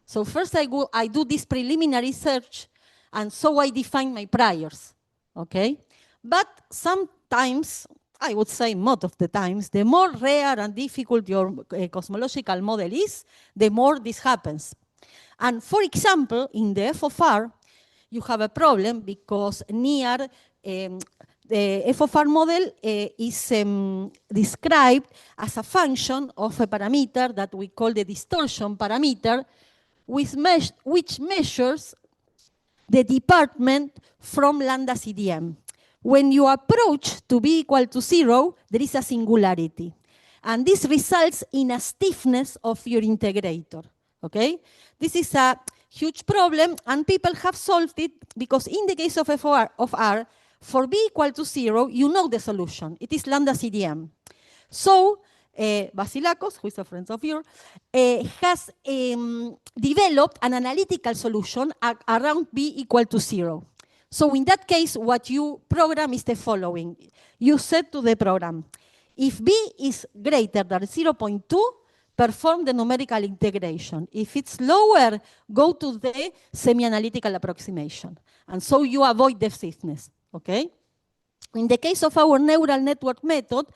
So first I do this preliminary search, and so I define my priors, okay? But sometimes, I would say most of the times, the more rare and difficult your cosmological model is, the more this happens. And for example, in the f of r, you have a problem because near the f of r model is described as a function of a parameter that we call the distortion parameter, which measures the department from lambda CDM. When you approach to b equal to 0, there is a singularity. And this results in a stiffness of your integrator, okay? This is a huge problem, and people have solved it because in the case of f of r, for b equal to 0, you know the solution. It is lambda CDM. So Vasilakos, who is a friend of yours, has developed an analytical solution around b equal to 0. So in that case, what you program is the following. You said to the program, if b is greater than 0.2, perform the numerical integration. If it's lower, go to the semi-analytical approximation. And so you avoid the stiffness, okay? In the case of our neural network method,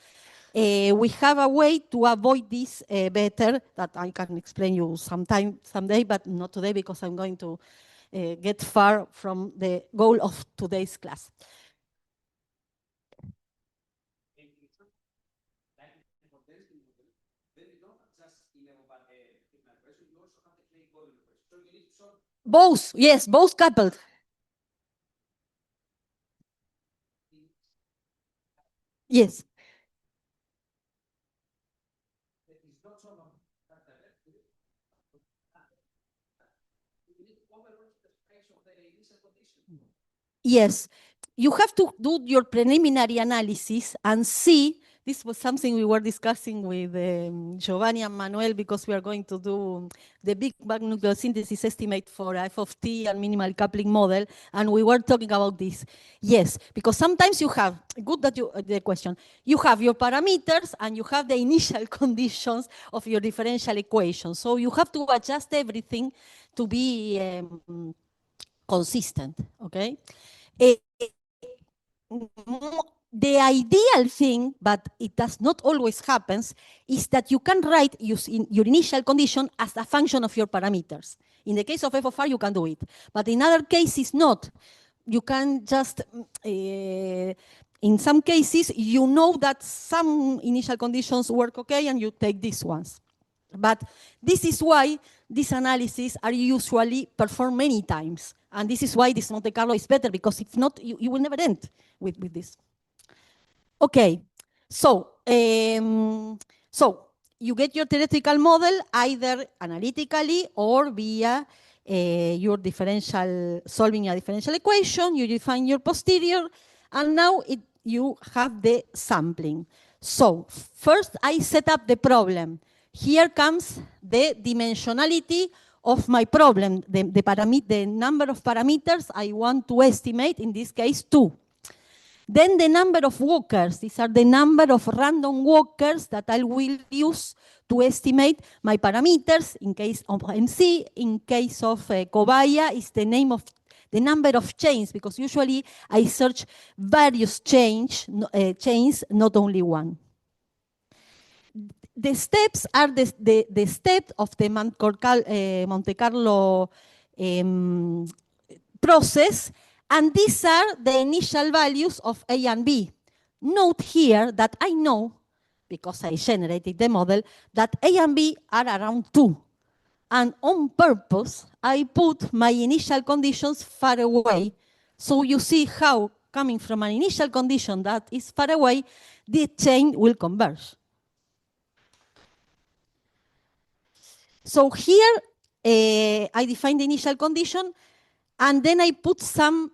we have a way to avoid this better that I can explain you someday, but not today because I'm going to get far from the goal of today's class. Both, yes, both coupled. Yes. Yes, you have to do your preliminary analysis and see. This was something we were discussing with Giovanni and Manuel because we are going to do the Big Bang nucleosynthesis estimate for f of t and minimal coupling model, and we were talking about this. Yes, because sometimes you have, good that you, the question, you have your parameters and you have the initial conditions of your differential equation. So you have to adjust everything to be consistent, okay? The ideal thing, but it does not always happen, is that you can write your initial condition as a function of your parameters. In the case of f of r, you can do it. But in other cases, not. you can just, in some cases, you know that some initial conditions work okay and you take these ones. But this is why these analyses are usually performed many times. And this is why this Monte Carlo is better, because if not, you will never end with this. Okay, so you get your theoretical model either analytically or via your differential, solving a differential equation. You define your posterior, and now you have the sampling. So first I set up the problem. Here comes the dimensionality of my problem, the number of parameters I want to estimate, in this case 2. Then the number of walkers, these are the number of random walkers that I will use to estimate my parameters. In case of MC, in case of Cobaya, is the name of the number of chains, because usually I search various chains, not only one. The steps are the step of the Monte Carlo process, and these are the initial values of A and B. Note here that I know, because I generated the model, that A and B are around 2. And on purpose, I put my initial conditions far away. So you see how, coming from an initial condition that is far away, the chain will converge. So here, I define the initial condition, and then I put some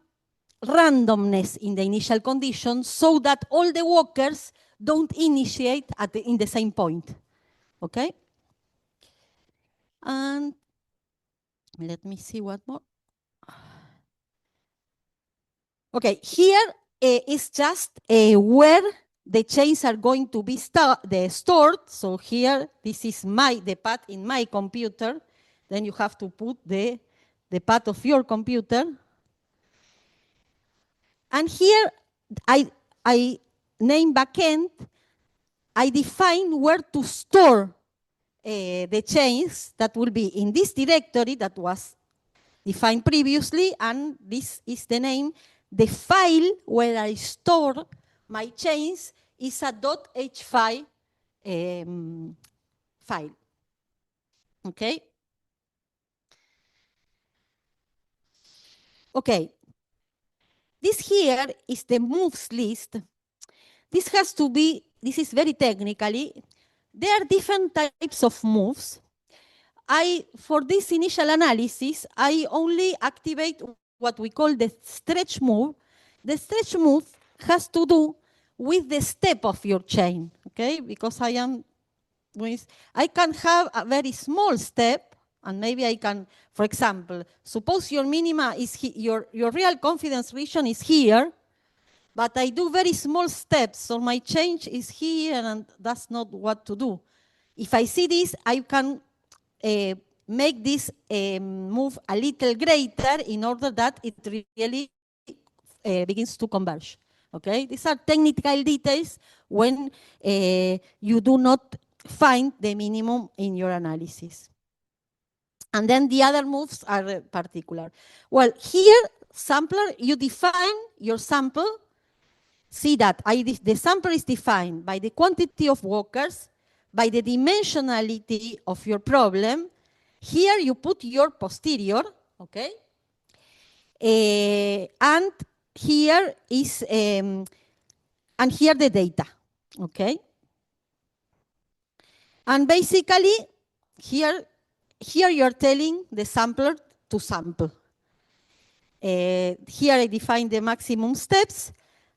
randomness in the initial condition so that all the walkers don't initiate in the same point, okay? And let me see what more. Okay, here is just where the chains are going to be stored. So here, this is the path in my computer. Then you have to put the path of your computer. And here, I name backend. I define where to store the chains that will be in this directory that was defined previously, and this is the name. The file where I store my chains is a .h5 file, okay? Okay, this here is the moves list. This is very technically. There are different types of moves. For this initial analysis, I only activate what we call the stretch move. The stretch move has to do with the step of your chain, okay? Because I can have a very small step, and maybe I can, for example, suppose your minima is your real confidence region is here, but I do very small steps, so my change is here, and that's not what to do. If I see this, I can make this move a little greater in order that it really begins to converge. Okay, these are technical details when you do not find the minimum in your analysis. And then the other moves are particular. Well, here, sampler, you define your sample. See that the sample is defined by the quantity of walkers, by the dimensionality of your problem. Here you put your posterior, okay? And here is, and here the data, okay? And basically, here you're telling the sampler to sample. Here I define the maximum steps.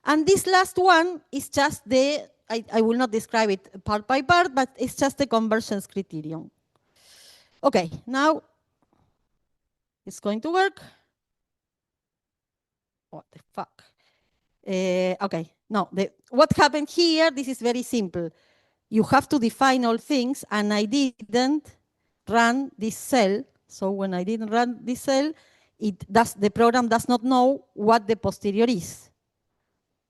And this last one is just I will not describe it part by part, but it's just the convergence criterion. Okay, now it's going to work. What the fuck? Okay, no, what happened here, this is very simple. You have to define all things, and I didn't run this cell. So when I didn't run this cell, the program does not know what the posterior is.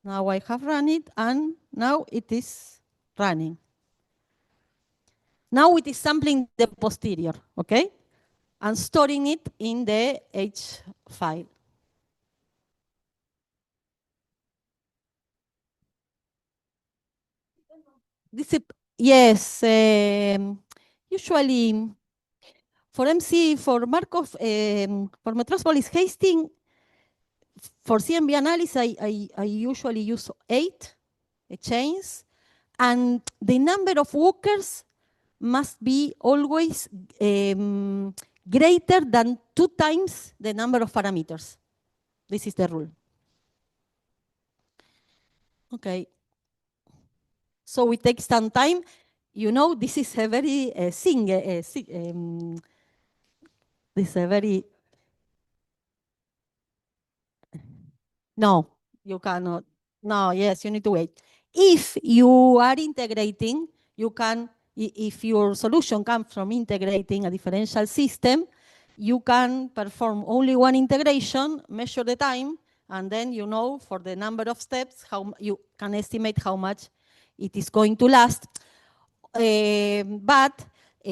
Now I have run it, and now it is running. Now it is sampling the posterior, okay? And storing it in the H file. Yes, usually for MC, for Markov, for Metropolis Hastings, for CMB analysis, I usually use 8 chains, and the number of walkers must be always greater than 2 times the number of parameters. This is the rule. Okay. So it takes some time. You know, this is a very this is a very no, you cannot. No, yes, you need to wait. If you are integrating, you can, if your solution comes from integrating a differential system, you can perform only one integration, measure the time, and then you know for the number of steps, how you can estimate how much it is going to last. But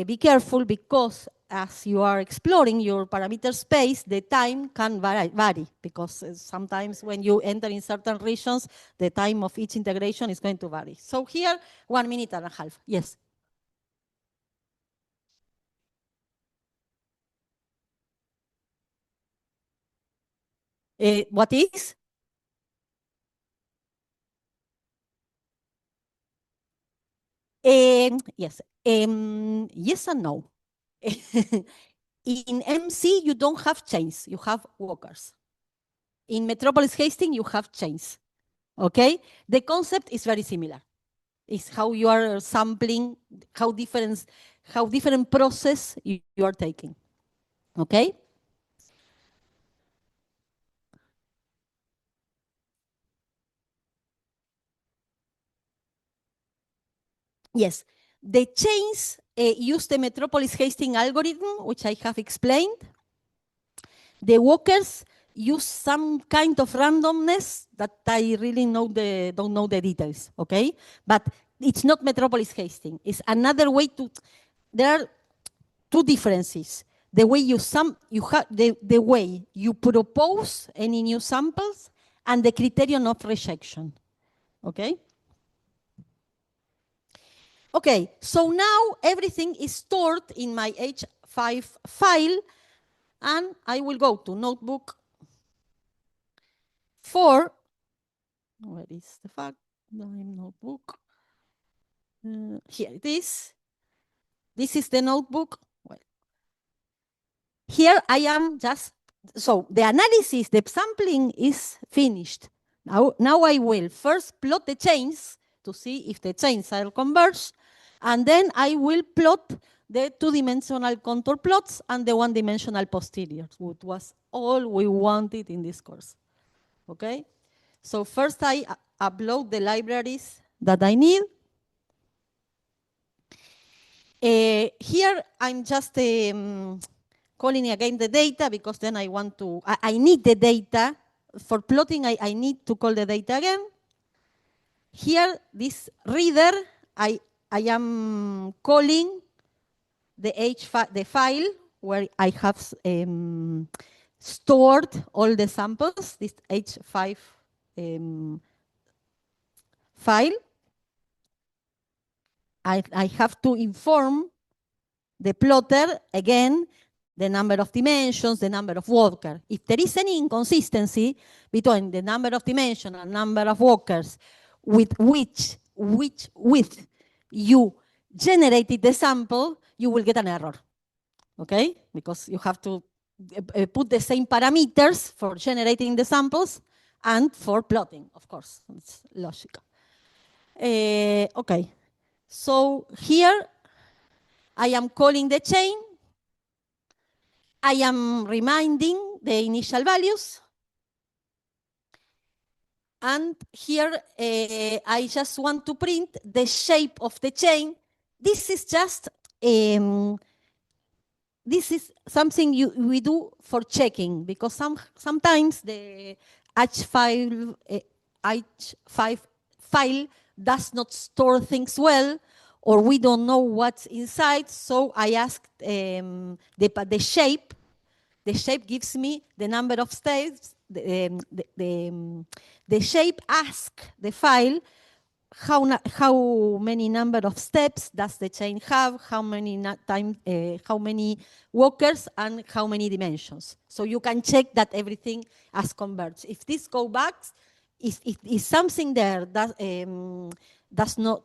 be careful, because as you are exploring your parameter space, the time can vary because sometimes when you enter in certain regions, the time of each integration is going to vary. So here, 1 minute and a half. Yes. What is? Yes. Yes and no. In MC, you don't have chains, you have walkers. In Metropolis Hastings, you have chains. Okay? The concept is very similar. It's how you are sampling, how different process you are taking. Okay? Yes. The chains use the Metropolis Hastings algorithm, which I have explained. The walkers use some kind of randomness that I really don't know the details, okay? But it's not Metropolis Hastings. It's another way to, there are 2 differences. The way the way you propose any new samples and the criterion of rejection, okay? Okay, so now everything is stored in my H5 file, and I will go to notebook 4. Where is the fact? Notebook. Here it is. This is the notebook. Well, here I am just, so the analysis, the sampling is finished. Now I will first plot the chains to see if the chains are converged, and then I will plot the 2-dimensional contour plots and the 1-dimensional posteriors, which was all we wanted in this course. Okay? So first I upload the libraries that I need. Here I'm just calling again the data, because then I need the data. For plotting, I need to call the data again. Here, this reader, I am calling the file where I have stored all the samples, this H5 file. I have to inform the plotter, again, the number of dimensions, the number of walkers. If there is any inconsistency between the number of dimensions and number of walkers with which width you generated the sample, you will get an error, okay? Because you have to put the same parameters for generating the samples and for plotting, of course. It's logical. Okay, so here I am calling the chain. I am reminding the initial values. And here I just want to print the shape of the chain. This is just, this is something we do for checking, because sometimes the H5 file does not store things well, or we don't know what's inside. So I asked the shape. The shape gives me the number of steps. The shape asks the file how many number of steps does the chain have, how many how many walkers, and how many dimensions. So you can check that everything has converged. If this go back, if something there does not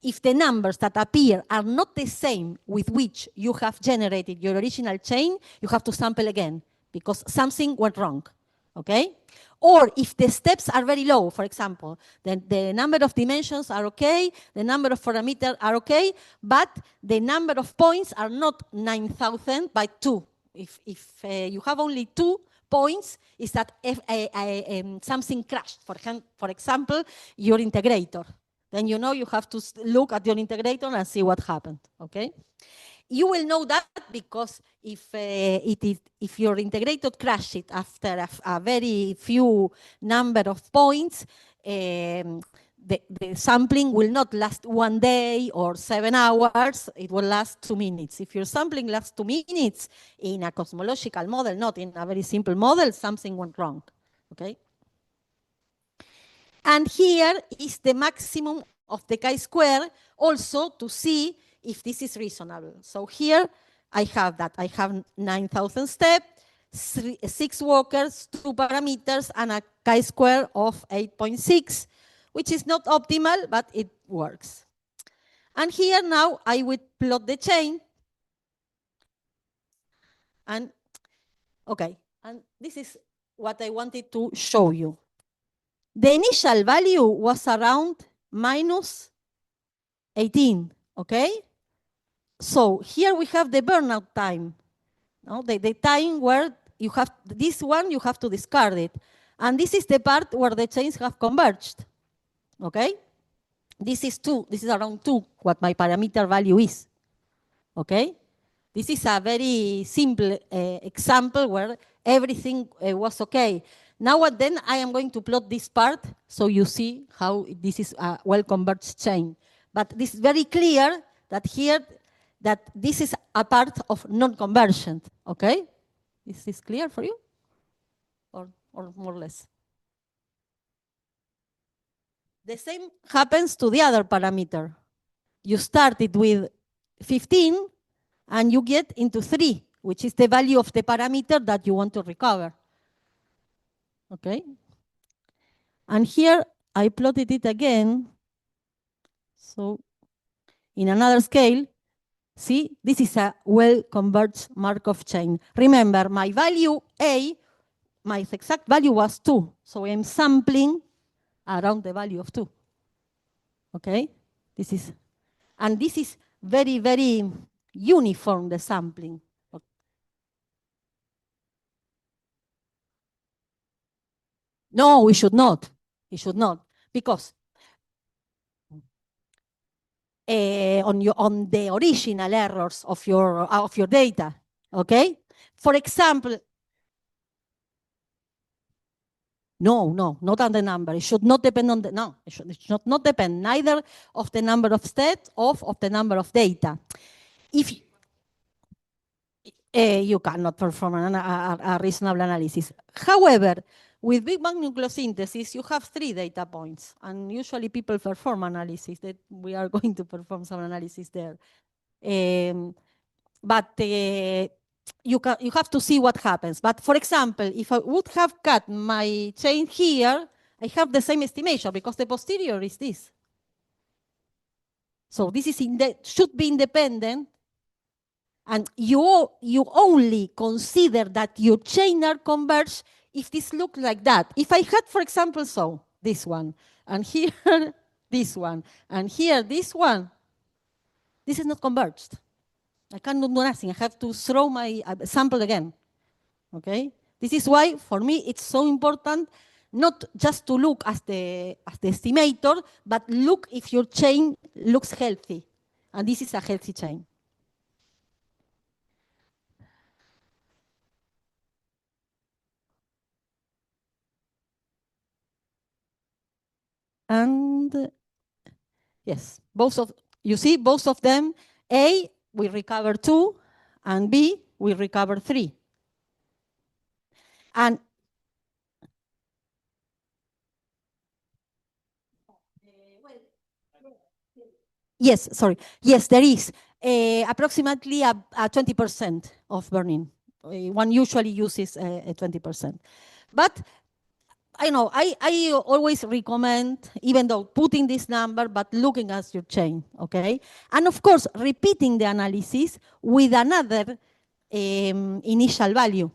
if the numbers that appear are not the same with which you have generated your original chain, you have to sample again because something went wrong, okay? Or if the steps are very low, for example, then the number of dimensions are okay, the number of parameters are okay, but the number of points are not 9,000 by 2. If you have only 2 points, is that something crashed. For example, your integrator. Then you know you have to look at your integrator and see what happened, okay? You will know that because if your integrator crashes after a very few number of points, the sampling will not last 1 day or 7 hours, it will last 2 minutes. If your sampling lasts 2 minutes in a cosmological model, not in a very simple model, something went wrong, okay? And here is the maximum of the chi-square also to see if this is reasonable. So here I have that. I have 9,000 steps, 6 walkers, 2 parameters, and a chi-square of 8.6, which is not optimal, but it works. And here now I would plot the chain. And okay, and this is what I wanted to show you. The initial value was around minus 18, okay? So here we have the burnout time, no? The time where you have, this one you have to discard it. And this is the part where the chains have converged, okay? This is around 2, what my parameter value is, okay? This is a very simple example where everything was okay. Now and then I am going to plot this part so you see how this is a well-converged chain. But this is very clear that here, that this is a part of non-convergent, okay? Is this clear for you? Or more or less? The same happens to the other parameter. You started with 15 and you get into 3, which is the value of the parameter that you want to recover. Okay? And here I plotted it again. So in another scale, see, this is a well-converged Markov chain. Remember, my value A, my exact value was 2. So I'm sampling around the value of 2. Okay? This is very, very uniform, the sampling. No, we should not. We should not. Because on the original errors of your data, okay? For example, no, not on the number. It should not depend on it should not depend neither of the number of steps or of the number of data. If you cannot perform a reasonable analysis. However, with Big Bang nucleosynthesis, you have 3 data points, and usually people perform analysis. That we are going to perform some analysis there. But you have to see what happens. But for example, if I would have cut my chain here, I have the same estimation because the posterior is this. So this is should be independent, and you only consider that your chain are converged if this looks like that. If I had, for example, so this one, and here this one, and here this one, this is not converged. I cannot do nothing. I have to throw my sample again. Okay? This is why, for me, it's so important not just to look as the estimator, but look if your chain looks healthy. And this is a healthy chain. And yes, you see, both of them, A, we recover 2, and B, we recover 3. And Yes, sorry. Yes, there is approximately a 20% of burn-in. One usually uses a 20%. But I know, I always recommend, even though putting this number, but looking at your chain, okay? And of course, repeating the analysis with another initial value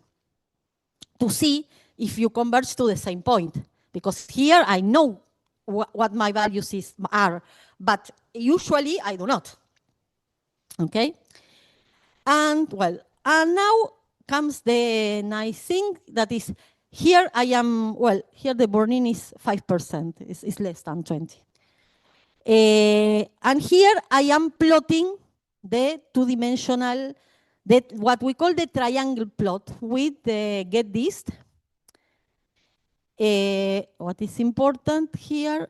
to see if you converge to the same point. Because here I know what my values are, but usually I do not, okay? And well, and now comes the nice thing that is here I am, well, here the burn-in is 5%, it's less than 20. And here I am plotting the two-dimensional, what we call the triangle plot with the getDist. What is important here,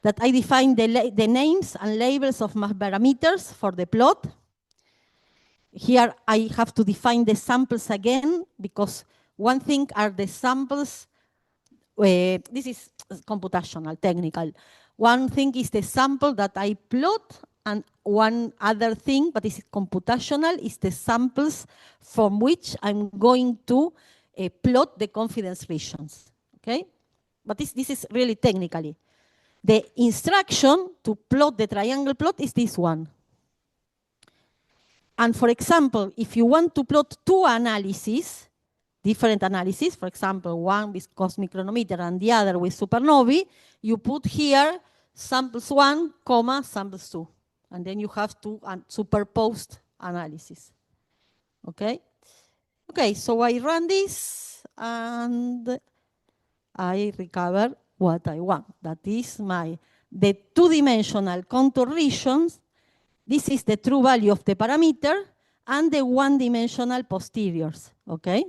that I define the names and labels of my parameters for the plot. Here I have to define the samples again, because one thing are the samples, this is computational, technical. One thing is the sample that I plot, and one other thing, but this is computational, is the samples from which I'm going to plot the confidence regions, okay? But this is really technically. The instruction to plot the triangle plot is this one. And for example, if you want to plot two analyses, different analyses, for example, one with cosmic chronometer and the other with supernovae, you put here samples 1, comma, samples 2. And then you have two superposed analysis. Okay? Okay, so I run this and I recover what I want. That is the two-dimensional contour regions. This is the true value of the parameter and the one-dimensional posteriors, okay?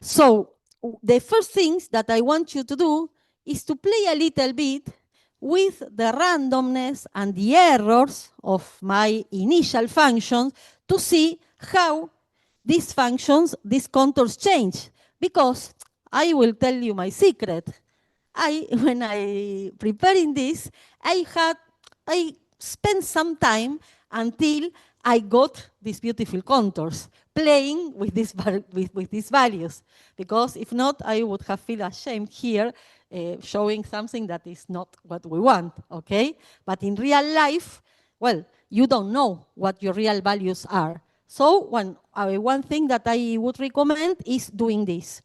So the first things that I want you to do is to play a little bit with the randomness and the errors of my initial functions to see how these functions, these contours change. Because I will tell you my secret. When I preparing this, I spent some time until I got these beautiful contours, playing with these values. Because if not, I would have feel ashamed here, showing something that is not what we want, okay? But in real life, well, you don't know what your real values are. So one thing that I would recommend is doing this.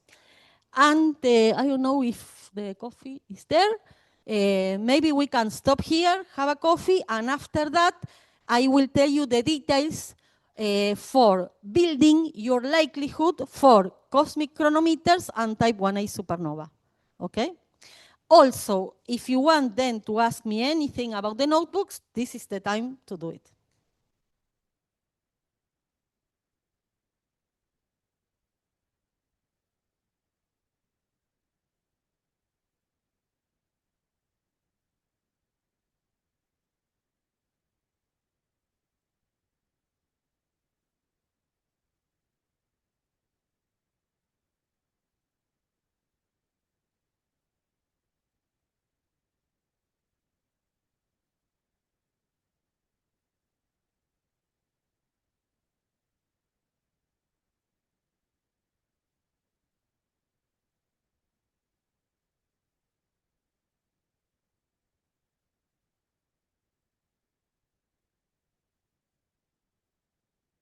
And I don't know if the coffee is there. Maybe we can stop here, have a coffee, and after that, I will tell you the details for building your likelihood for cosmic chronometers and type 1a supernova. Okay? Also, if you want then to ask me anything about the notebooks, this is the time to do it.